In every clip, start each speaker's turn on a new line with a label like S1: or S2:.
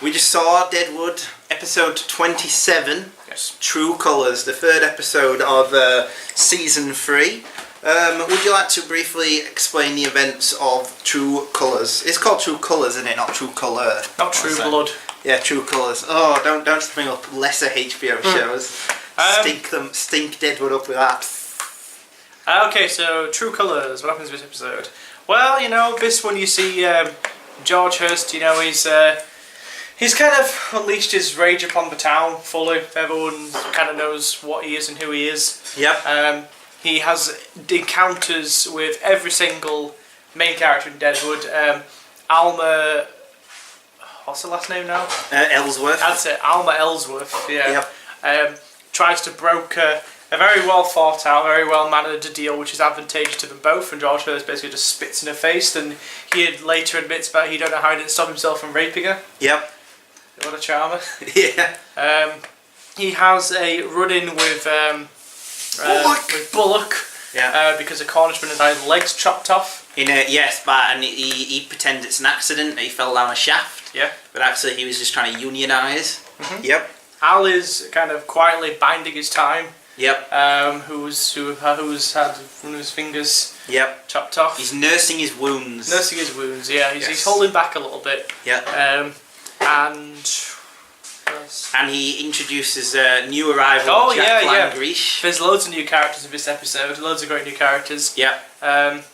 S1: We just saw Deadwood, episode 27.
S2: Yes.
S1: True Colors, the third episode of season 3. Would you like to briefly explain the events of True Colors? It's called True Colors, isn't it? Not True Color.
S2: Not True Blood.
S1: Yeah, True Colors. Oh, don't bring up lesser HBO shows. Stink Deadwood up with that.
S2: Okay, so True Colors. What happens in this episode? Well, this one you see George Hurst. He's kind of unleashed his rage upon the town fully. Everyone kind of knows what he is and who he is.
S1: Yep.
S2: He has encounters with every single main character in Deadwood. Alma, what's the last name now?
S1: Ellsworth.
S2: That's it, Alma Ellsworth. Yeah.
S1: Yep.
S2: Tries to broker a very well thought out, very well mannered deal, which is advantageous to them both. And George Hurst basically just spits in her face. Then he later admits that he don't know how he didn't stop himself from raping her.
S1: Yep.
S2: What a charmer.
S1: Yeah.
S2: He has a run-in with Bullock.
S1: Yeah.
S2: Because a Cornishman had had legs chopped off.
S1: And he pretends it's an accident. He fell down a shaft.
S2: Yeah.
S1: But actually, he was just trying to unionise.
S2: Mm-hmm.
S1: Yep.
S2: Al is kind of quietly biding his time.
S1: Yep.
S2: Who's had one of his fingers.
S1: Yep.
S2: Chopped off.
S1: He's nursing his wounds.
S2: Yeah. He's holding back a little bit.
S1: Yeah. And he introduces a new arrival, Jack Langrish.
S2: There's loads of new characters in this episode. Loads of great new characters.
S1: Yeah.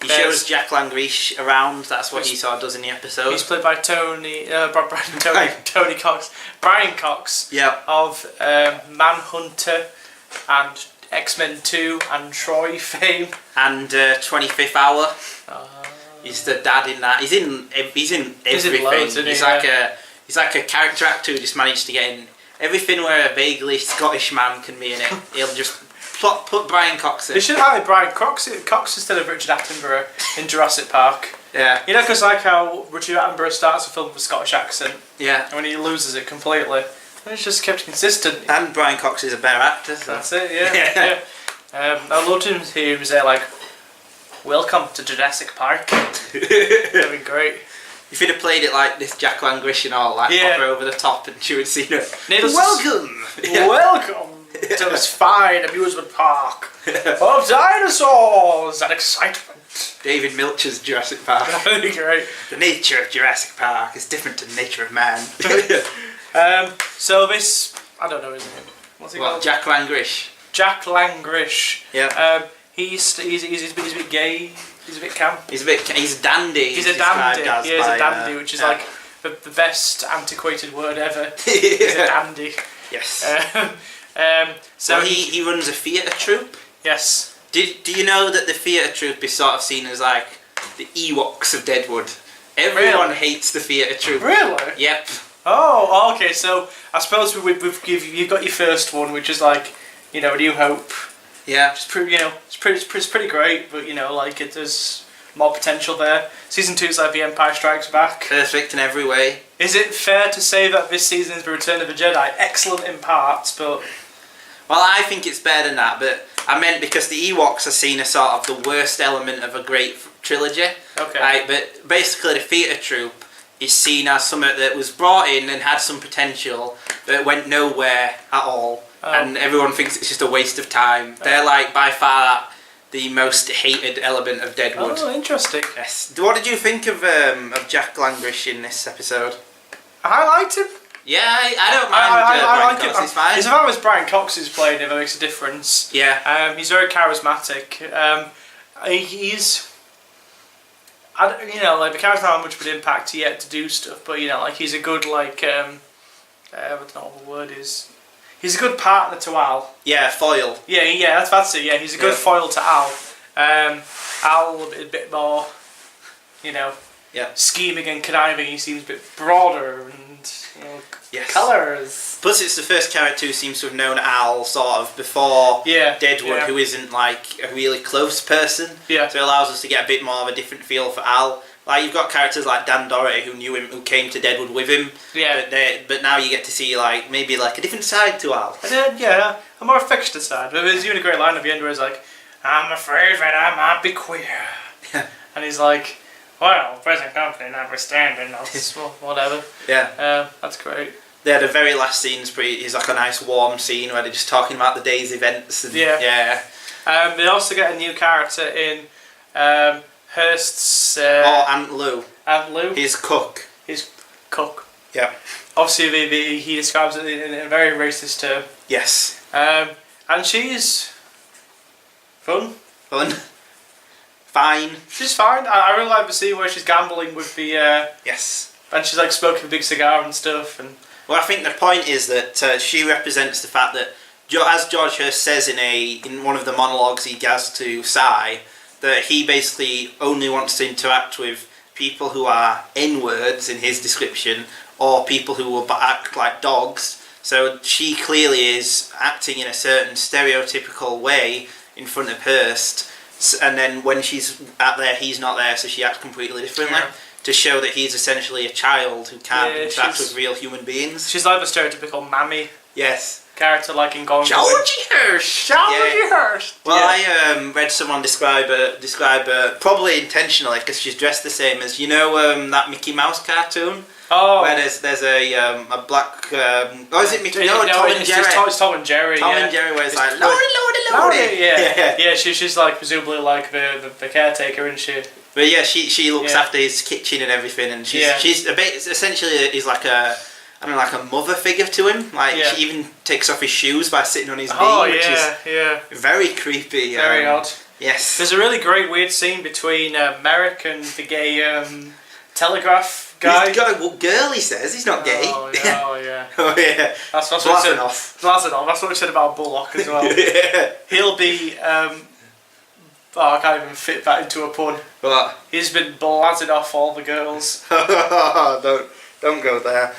S1: He shows Jack Langrish around. That's what he sort of does in the episode.
S2: He's played by Tony Cox. Brian Cox.
S1: Yeah.
S2: Of Manhunter and X-Men 2 and Troy fame. And
S1: 25th Hour. He's the dad in that. He's in everything. He's like a character actor who just managed to get in everything where a vaguely Scottish man can be in it. He'll just put Brian Cox in.
S2: They should have hired Brian Cox instead of Richard Attenborough in Jurassic Park.
S1: Yeah.
S2: Because like how Richard Attenborough starts a film with a Scottish accent.
S1: Yeah.
S2: And when he loses it completely. It's just kept consistent.
S1: And Brian Cox is a better actor. So.
S2: That's it, yeah. I loved him here. He was there like, welcome to Jurassic Park. That'd be great.
S1: If you'd have played it like this, Jack Langrish and all, like pop her over the top and she would see her. Welcome!
S2: Welcome to this fine amusement park of dinosaurs and excitement.
S1: David Milcher's Jurassic Park.
S2: That'd be great.
S1: The nature of Jurassic Park is different to the nature of man.
S2: So this, I don't know his name. What's he called?
S1: Jack Langrish.
S2: Jack Langrish.
S1: Yeah.
S2: He's a bit gay. He's a bit camp.
S1: He's a dandy.
S2: He's a dandy. Yeah, he's a dandy, which is like the best antiquated word ever. He's a dandy.
S1: Yes.
S2: So
S1: he runs a theatre troupe.
S2: Yes.
S1: Do you know that the theatre troupe is sort of seen as like the Ewoks of Deadwood? Everyone hates the theatre troupe.
S2: Really?
S1: Yep.
S2: Oh, okay. So I suppose you've got your first one, which is like, New Hope.
S1: Yeah.
S2: It's pretty great, but there's more potential there. Season 2 is like The Empire Strikes Back.
S1: Perfect in every way.
S2: Is it fair to say that this season is The Return of the Jedi? Excellent in parts, but...
S1: Well, I think it's better than that, but I meant because the Ewoks are seen as sort of the worst element of a great trilogy.
S2: Okay.
S1: Right, but basically the theatre troupe is seen as something that was brought in and had some potential that went nowhere at all. And everyone thinks it's just a waste of time. They're like by far the most hated element of Deadwood.
S2: Oh, interesting.
S1: Yes. What did you think of Jack Langrish in this episode?
S2: I liked him.
S1: Yeah, I don't mind
S2: I
S1: Brian Cox. He's fine.
S2: As long as Brian Cox is playing him, it makes a difference.
S1: Yeah.
S2: He's very charismatic. He's... the character doesn't have much of an impact yet to do stuff, but he's a good I don't know what the word is. He's a good partner to Al.
S1: Yeah, foil.
S2: Yeah, that's it. Yeah, he's a good foil to Al. Al a bit more, scheming and conniving. He seems a bit broader and colours.
S1: Plus, it's the first character who seems to have known Al sort of before Deadwood, who isn't like a really close person. Yeah. So it allows us to get a bit more of a different feel for Al. Like you've got characters like Dan Doherty who knew him, who came to Deadwood with him. Yeah. But now you get to see maybe a different side to Al.
S2: A more affectionate side. But there's even a great line at the end where he's like, "I'm afraid that I might be queer," and he's like, well, present company notwithstanding, whatever.
S1: Yeah.
S2: That's great.
S1: Yeah, the very last scene's is like a nice warm scene where they're just talking about the day's events. And, yeah.
S2: They also get a new character in Hearst's...
S1: Aunt Lou.
S2: Aunt Lou.
S1: His cook.
S2: His cook.
S1: Yeah.
S2: Obviously, he describes it in a very racist term.
S1: Yes.
S2: And she's fun.
S1: Fine.
S2: She's fine. I really like the scene where she's gambling with the...
S1: Yes.
S2: And she's like smoking a big cigar and stuff. And
S1: well, I think the point is that she represents the fact that, as George Hurst says in one of the monologues he gives to Cy, that he basically only wants to interact with people who are N-words in his description, or people who will act like dogs. So she clearly is acting in a certain stereotypical way in front of Hurst, and then when she's out there, he's not there, so she acts completely differently. Yeah. To show that he's essentially a child who can't interact with real human beings. She's
S2: like the stereotypical mammy.
S1: Yes.
S2: Character like in Gone.
S1: Georgie Hurst. Well, I read someone describe her probably intentionally because she's dressed the same as that Mickey Mouse cartoon.
S2: Oh.
S1: Where there's a black. Is it Mickey? No, Tom and Jerry.
S2: It's Tom and Jerry.
S1: Tom and Jerry, where it's like Lordy.
S2: Yeah. She's like presumably like the caretaker, isn't she?
S1: But yeah, she looks after his kitchen and everything, and she's a bit essentially is like a mother figure to him. Like she even takes off his shoes by sitting on his knee, which is very creepy.
S2: Very odd.
S1: Yes.
S2: There's a really great weird scene between Merrick and the gay telegraph guy.
S1: He's got a girl, he says. He's not gay.
S2: Oh yeah.
S1: Oh yeah.
S2: That's what we said. That's what we said about Bullock as well.
S1: Yeah.
S2: He'll be. I can't even fit that into a pun.
S1: What?
S2: He's been blasted off all the girls.
S1: Don't go there.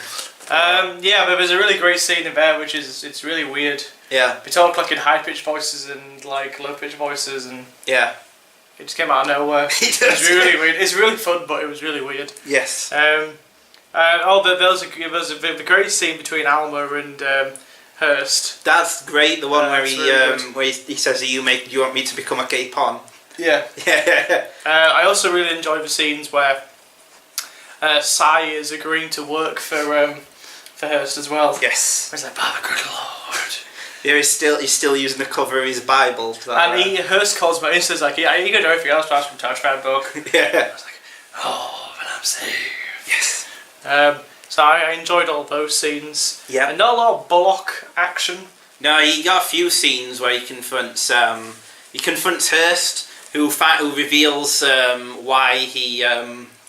S2: Yeah, but there's a really great scene in there, which is it's really weird.
S1: Yeah.
S2: They talk like in high pitched voices and like low pitched voices, and
S1: yeah,
S2: it just came out of nowhere. It's really weird. It's really fun, but it was really weird.
S1: Yes.
S2: There was a great scene between Alma and Hurst.
S1: That's great. The one where he says, "Do you want me to become a gay pawn?"
S2: Yeah.
S1: Yeah.
S2: I also really enjoy the scenes where Cy is agreeing to work for Hurst as well.
S1: Yes.
S2: He's like, "By the good Lord."
S1: Yeah, he's still using the cover of his Bible.
S2: And Hurst calls me and says like, "Yeah, you can do everything else apart from touch that book."
S1: Yeah.
S2: I was like, "Oh, but I'm saved."
S1: Yes.
S2: So I enjoyed all those scenes.
S1: Yeah.
S2: And not a lot of Bullock action.
S1: No, he got a few scenes where he confronts Hurst, who reveals why he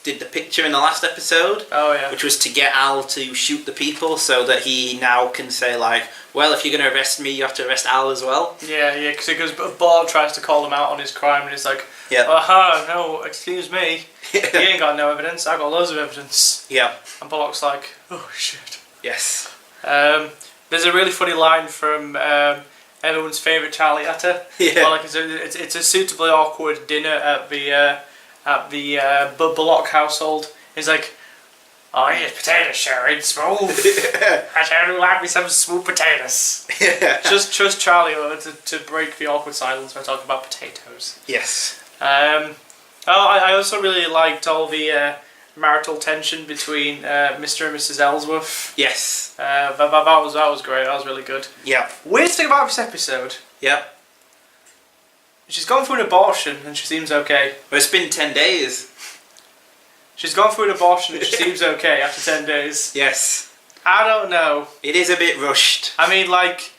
S1: did the picture in the last episode.
S2: Oh yeah.
S1: Which was to get Al to shoot the people, so that he now can say like, well, if you're going to arrest me, you have to arrest Al as well.
S2: Yeah, because Bullock tries to call him out on his crime, and he's like,
S1: yeah.
S2: No, excuse me. You ain't got no evidence. I've got loads of evidence.
S1: Yeah.
S2: And Bullock's like, oh shit.
S1: Yes.
S2: There's a really funny line from everyone's favourite Charlie Utter.
S1: Yeah.
S2: Well, like it's a suitably awkward dinner at the Bullock household. He's like, "Oh, here's potatoes, Sherry, smooth. I do like me some smooth potatoes."
S1: Yeah.
S2: Just Charlie to break the awkward silence when talking about potatoes.
S1: Yes.
S2: I also really liked all the marital tension between Mr. and Mrs. Ellsworth.
S1: Yes.
S2: That was great. That was really good.
S1: Yeah.
S2: Weirdest thing about this episode.
S1: Yeah.
S2: She's gone through an abortion and she seems okay.
S1: Well, it's been 10 days.
S2: She's gone through an abortion and she seems okay after 10 days.
S1: Yes.
S2: I don't know.
S1: It is a bit rushed.
S2: I mean, like...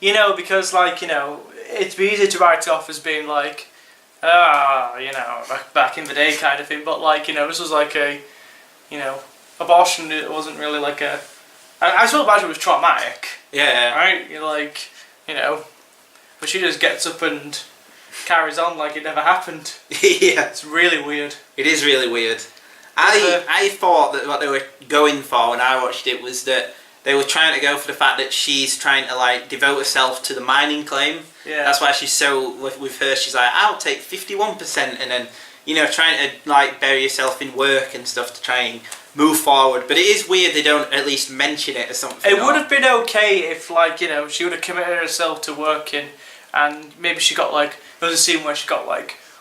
S2: because, it'd be easy to write it off as being like, back in the day kind of thing, but this was like a, abortion, it wasn't really like a... I still imagine it was traumatic.
S1: Yeah.
S2: Right? But she just gets up and carries on like it never happened.
S1: Yeah.
S2: It's really weird.
S1: It is really weird. I thought that what they were going for when I watched it was that they were trying to go for the fact that she's trying to devote herself to the mining claim.
S2: Yeah.
S1: That's why she's so with her. She's like, I'll take 51%, and then trying to bury herself in work and stuff to try and move forward. But it is weird they don't at least mention it or something.
S2: It would have been okay if she would have committed herself to working, and maybe she got there was a scene where she got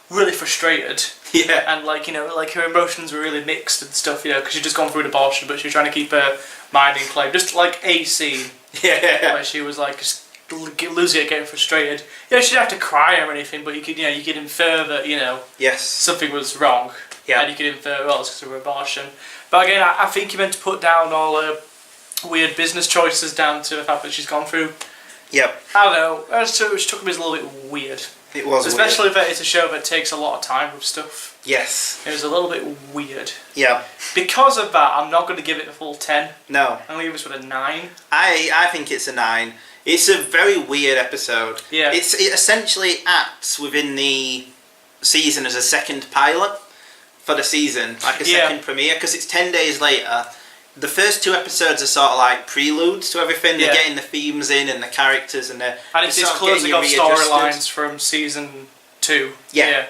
S2: really frustrated.
S1: Yeah.
S2: And like, you know, like her emotions were really mixed and stuff, you know, because she'd just gone through an abortion, but she was trying to keep her mind in clay. Just like a scene.
S1: Yeah.
S2: Where she was like just losing it, getting frustrated. You know, she didn't have to cry or anything, but you could infer that, you know,
S1: yes,
S2: something was wrong.
S1: Yeah.
S2: And you could infer, well, it's because of her abortion. But again, I think you meant to put down all her weird business choices down to the fact that she's gone through.
S1: Yep.
S2: I don't know. Which took me as a little bit weird.
S1: It was
S2: especially
S1: weird.
S2: if it's a show that takes a lot of time with stuff.
S1: Yes.
S2: It was a little bit weird.
S1: Yeah.
S2: Because of that, I'm not going to give it a full 10.
S1: No.
S2: I'm going to give this with a 9.
S1: I think it's a 9. It's a very weird episode.
S2: Yeah.
S1: It essentially acts within the season as a second pilot for the season, like a second premiere, because it's 10 days later. The first 2 episodes are sort of like preludes to everything. They're getting the themes in and the characters, and
S2: it's closing off storylines from season 2.
S1: Yeah.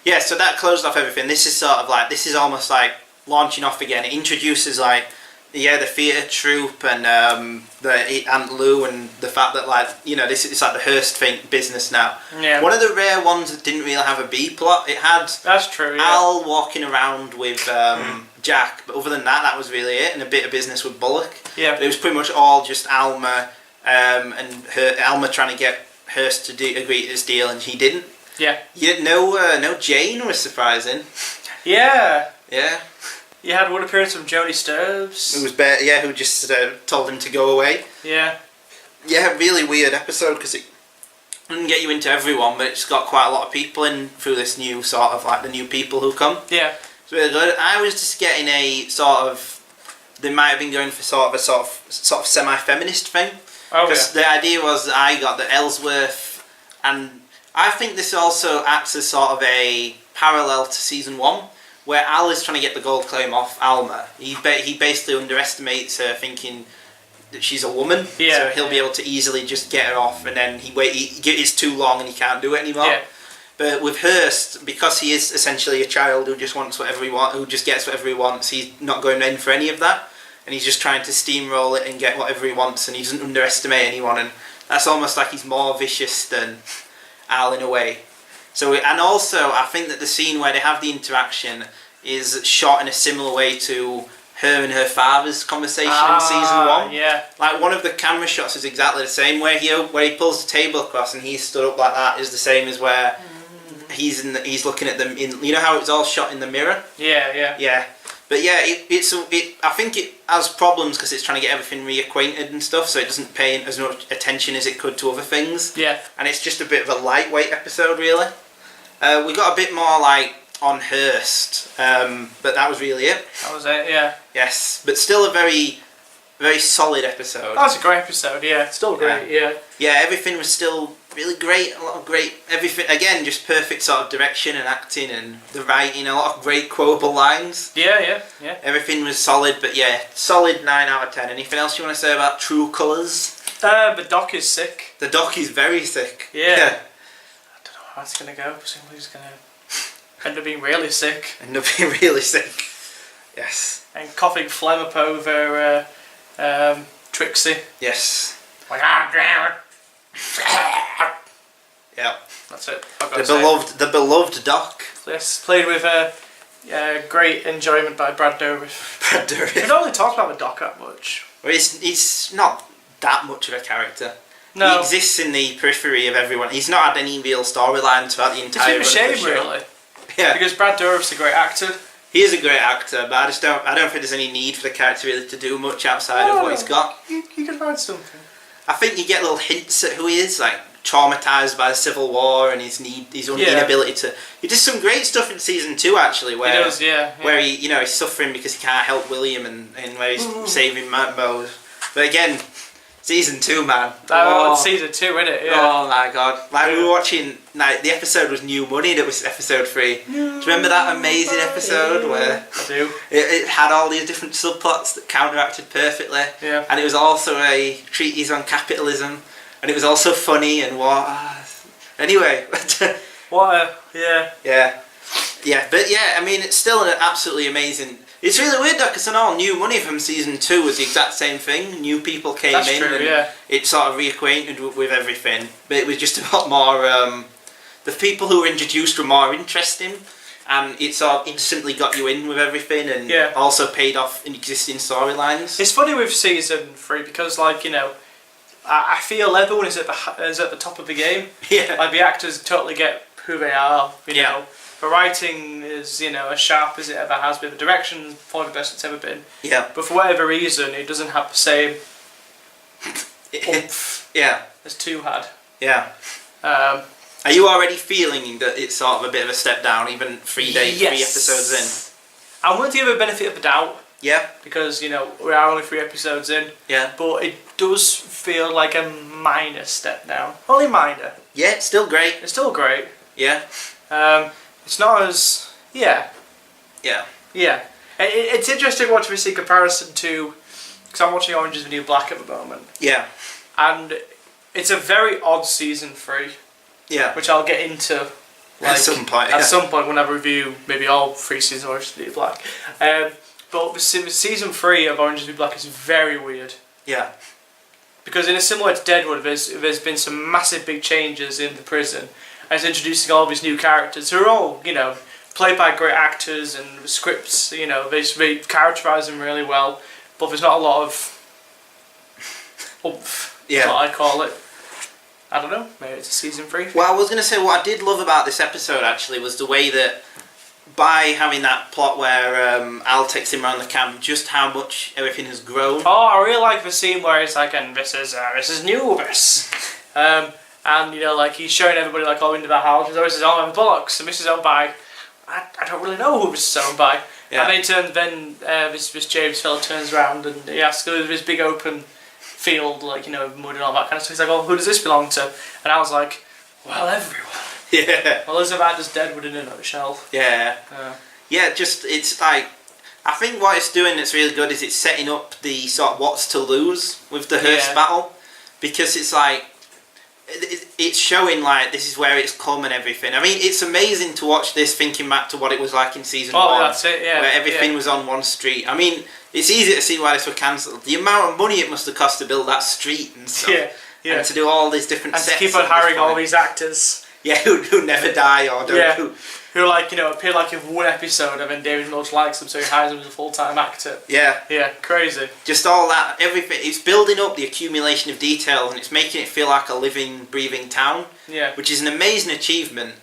S2: Yeah.
S1: So that closed off everything. This is sort of like, this is almost like launching off again. It introduces like, the theatre troupe and the Aunt Lou, and the fact that, like, you know, this is like the Hearst thing business now.
S2: Yeah.
S1: One of the rare ones that didn't really have a B plot. It had
S2: that's true. Yeah.
S1: Al walking around with Jack, but other than that, that was really it, and a bit of business with Bullock.
S2: Yeah.
S1: But it was pretty much all just Alma and Alma trying to get Hearst to agree to this deal, and he didn't.
S2: Yeah.
S1: No Jane was surprising.
S2: Yeah.
S1: Yeah.
S2: You had one appearance from Jodie Stubbs.
S1: It was who just told him to go away.
S2: Yeah.
S1: Yeah, really weird episode because it didn't get you into everyone, but it's got quite a lot of people in through this new sort of like the new people who come.
S2: Yeah.
S1: It's really good. I was just getting a sort of, they might have been going for sort of semi-feminist thing.
S2: Oh,
S1: because the idea was that I got that Ellsworth, and I think this also acts as sort of a parallel to season 1. Where Al is trying to get the gold claim off Alma. He basically underestimates her, thinking that she's a woman.
S2: Yeah.
S1: So he'll be able to easily just get her off, and then it's too long and he can't do it anymore.
S2: Yeah.
S1: But with Hearst, because he is essentially a child who just wants whatever he wants, who just gets whatever he wants, he's not going in for any of that, and he's just trying to steamroll it and get whatever he wants, and he doesn't underestimate anyone, and that's almost like he's more vicious than Al in a way. So, and also, I think that the scene where they have the interaction is shot in a similar way to her and her father's conversation in season 1.
S2: Yeah.
S1: Like, one of the camera shots is exactly the same, where he pulls the table across and he's stood up like that, is the same as where he's looking at them in. You know how it's all shot in the mirror?
S2: Yeah.
S1: Yeah. But yeah, I think it has problems because it's trying to get everything reacquainted and stuff, so it doesn't pay as much attention as it could to other things.
S2: Yeah.
S1: And it's just a bit of a lightweight episode, really. We got a bit more like on Hearst, but that was really it.
S2: That was it, yeah.
S1: Yes, but still a very, very solid episode.
S2: That was a great episode, yeah. Still great, yeah.
S1: Yeah, everything was still really great. A lot of great, everything, again, just perfect sort of direction and acting and the writing, a lot of great quotable lines.
S2: Yeah.
S1: Everything was solid, but yeah, solid 9 out of 10. Anything else you want to say about True Colors?
S2: The doc is sick.
S1: The doc is very sick.
S2: Yeah. I don't know how it's going to go. Somebody's going to end up being really sick.
S1: Yes.
S2: And coughing phlegm up over Trixie.
S1: Yes.
S2: Like, damn it.
S1: Yeah.
S2: That's it.
S1: The beloved Doc.
S2: Yes, played with great enjoyment by Brad Dourif. We don't really talk about the Doc that much.
S1: Well, he's not that much of a character.
S2: No.
S1: He exists in the periphery of everyone. He's not had any real storyline throughout the entire
S2: It's a bit of a shame, really.
S1: Yeah.
S2: Because Brad Dourif's a great actor.
S1: He is a great actor, but I don't think there's any need for the character really to do much outside of what he's got.
S2: You can find something.
S1: I think you get little hints at who he is, like traumatised by the Civil War and his inability to. He did some great stuff in season 2 actually, where
S2: he does,
S1: where he's suffering because he can't help William and where he's saving Mose. But again, season 2, man.
S2: Season 2, innit? Yeah.
S1: Oh my god! Like we were watching, like the episode was New Money. That was episode 3. Do you remember that amazing episode where
S2: I do?
S1: It had all these different subplots that counteracted perfectly.
S2: Yeah.
S1: And it was also a treatise on capitalism, and it was also funny and what. Anyway. Yeah. But yeah, I mean, it's still an absolutely amazing. It's really weird though, because all New Money from season 2 was the exact same thing. New people came in, and it sort of reacquainted with everything. But it was just a lot more. the people who were introduced were more interesting, and it sort of instantly got you in with everything, and also paid off in existing storylines.
S2: It's funny with season 3 because, like, you know, I feel everyone is at the top of the game.
S1: Yeah.
S2: Like, the actors totally get who they are. You know, the writing is, you know, as sharp as it ever has been. The direction probably the best it's ever been.
S1: Yeah.
S2: But for whatever reason, it doesn't have the same oomph as 2 had.
S1: Yeah. Are you already feeling that it's sort of a bit of a step down, even 3 episodes in?
S2: I'm willing to give it a benefit of the doubt.
S1: Yeah.
S2: Because, you know, we are only 3 episodes in.
S1: Yeah.
S2: But it does feel like a minor step down. Only minor.
S1: Yeah, it's still great.
S2: It's still great.
S1: Yeah.
S2: It's not as... Yeah.
S1: Yeah.
S2: Yeah. It's interesting watching this in comparison to... Because I'm watching Orange is the New Black at the moment.
S1: Yeah.
S2: And it's a very odd season 3.
S1: Yeah.
S2: Which I'll get into like,
S1: at some point.
S2: At some point when I review maybe all 3 seasons of Orange is the New Black. But the season 3 of Orange is the New Black is very weird.
S1: Yeah.
S2: Because in a similar to Deadwood, there's been some massive big changes in the prison. And it's introducing all these new characters who are all, you know, played by great actors, and the scripts, you know, they characterise them really well. But there's not a lot of oomph, is what I call it. I don't know, maybe it's a season 3.
S1: Well, I was going to say what I did love about this episode actually was the way that by having that plot where Al takes him around the camp, just how much everything has grown.
S2: Oh, I really like the scene where it's like, and this is new, this. And, you know, like, he's showing everybody, like, all into the house. Oh, this is owned by Bullocks, and this is owned by... I don't really know who this is owned by. Yeah. And then this James fellow turns around and he asks, there's this big open field, like, you know, mud and all that kind of stuff. He's like, oh, who does this belong to? And I was like, well, everyone.
S1: Yeah.
S2: Well, there's about just Deadwood in a nutshell.
S1: Yeah. Yeah, just, it's like... I think what it's doing that's really good is it's setting up the sort of what's to lose with the Hearst battle. Because it's like... It's showing like this is where it's come and everything. I mean, it's amazing to watch this thinking back to what it was like in season 1.
S2: That's it, yeah.
S1: Where everything was on one street. I mean, it's easy to see why this was cancelled. The amount of money it must have cost to build that street and stuff. Yeah. And to do all these different
S2: and
S1: sets.
S2: And to keep on hiring all these actors.
S1: Yeah, who never die or don't.
S2: Who like, you know, appear like in one episode and then David Milch likes them so he hires them as a full-time actor.
S1: Yeah.
S2: Yeah, crazy.
S1: Just all that, everything, it's building up the accumulation of details and it's making it feel like a living, breathing town.
S2: Yeah.
S1: Which is an amazing achievement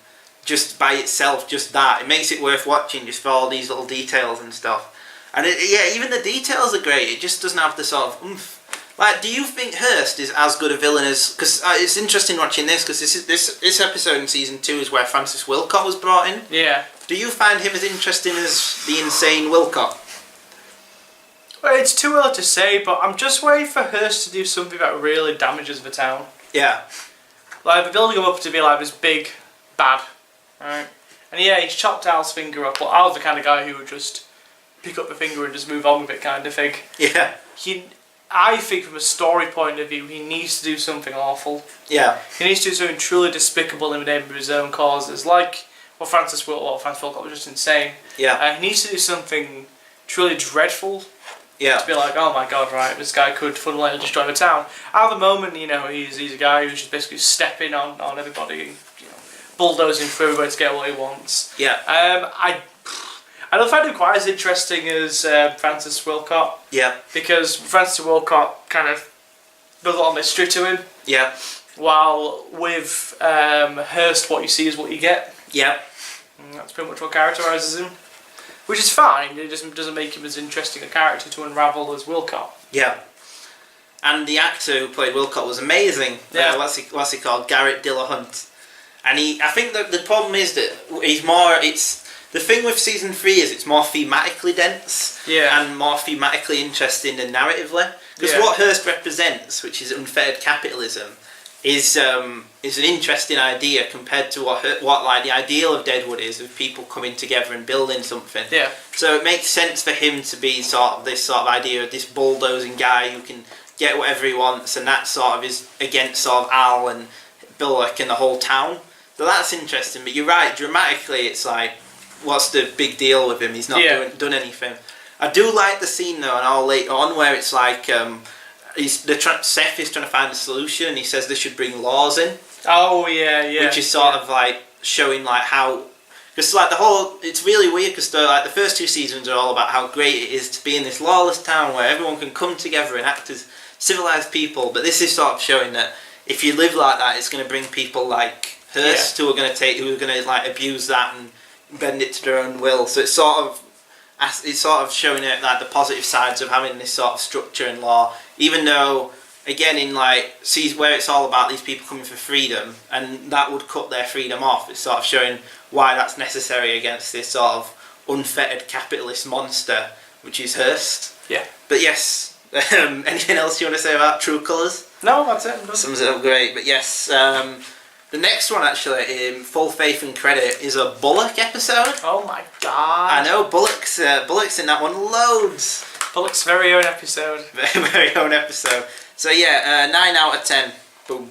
S1: just by itself, just that. It makes it worth watching just for all these little details and stuff. And even the details are great, it just doesn't have the sort of oomph. Like, do you think Hearst is as good a villain as... Because it's interesting watching this, because this episode in season 2 is where Francis Wilcott was brought in.
S2: Yeah.
S1: Do you find him as interesting as the insane Wilcott?
S2: Well, it's too early to say, but I'm just waiting for Hearst to do something that really damages the town.
S1: Yeah.
S2: Like, they're building him up to be like this big bad, right? And yeah, he's chopped Al's finger up, but Al's the kind of guy who would just pick up the finger and just move on with it kind of thing.
S1: Yeah.
S2: I think from a story point of view, he needs to do something awful.
S1: Yeah.
S2: He needs to do something truly despicable in the name of his own causes, like what Francis Wilcott was just insane.
S1: Yeah.
S2: He needs to do something truly dreadful.
S1: Yeah.
S2: To be like, oh my god, right, this guy could fundamentally destroy the town. At the moment, you know, he's a guy who's just basically stepping on everybody, you know, bulldozing through everybody to get what he wants.
S1: Yeah.
S2: I don't find him quite as interesting as Francis Wilcott.
S1: Yeah.
S2: Because Francis Wilcott kind of does a lot of mystery to him.
S1: Yeah.
S2: While with Hearst, what you see is what you get.
S1: Yeah.
S2: And that's pretty much what characterises him. Which is fine, it just doesn't make him as interesting a character to unravel as Wilcott.
S1: Yeah. And the actor who played Wilcott was amazing.
S2: Yeah.
S1: What's he called? Garrett Dillahunt. And I think that the problem is that the thing with season 3 is it's more thematically dense and more thematically interesting than narratively. Because what Hearst represents, which is unfair capitalism, is an interesting idea compared to what like the ideal of Deadwood is, of people coming together and building something.
S2: Yeah.
S1: So it makes sense for him to be this sort of idea of this bulldozing guy who can get whatever he wants, and that sort of is against sort of Al and Bullock and the whole town. So that's interesting. But you're right, dramatically it's like, what's the big deal with him? He's not done anything. I do like the scene though, and all later on, where it's like Seth is trying to find a solution, and he says they should bring laws in.
S2: Oh yeah.
S1: Which is sort of like showing like how. Because like the whole, it's really weird because like the first 2 seasons are all about how great it is to be in this lawless town where everyone can come together and act as civilized people. But this is sort of showing that if you live like that, it's going to bring people like Hearst who are going to like abuse that and bend it to their own will. So it's sort of showing it like the positive sides of having this sort of structure and law, even though. Again, in like where it's all about these people coming for freedom, and that would cut their freedom off. It's sort of showing why that's necessary against this sort of unfettered capitalist monster, which is Hearst.
S2: Yeah.
S1: But yes, anything else you want to say about True Colors?
S2: No, that's it.
S1: Sums it up great. But yes, the next one actually, in full faith and credit, is a Bullock episode.
S2: Oh my god!
S1: I know Bullock's in that one loads.
S2: Bullock's very own episode.
S1: Very own episode. So yeah, 9 out of 10. Boom.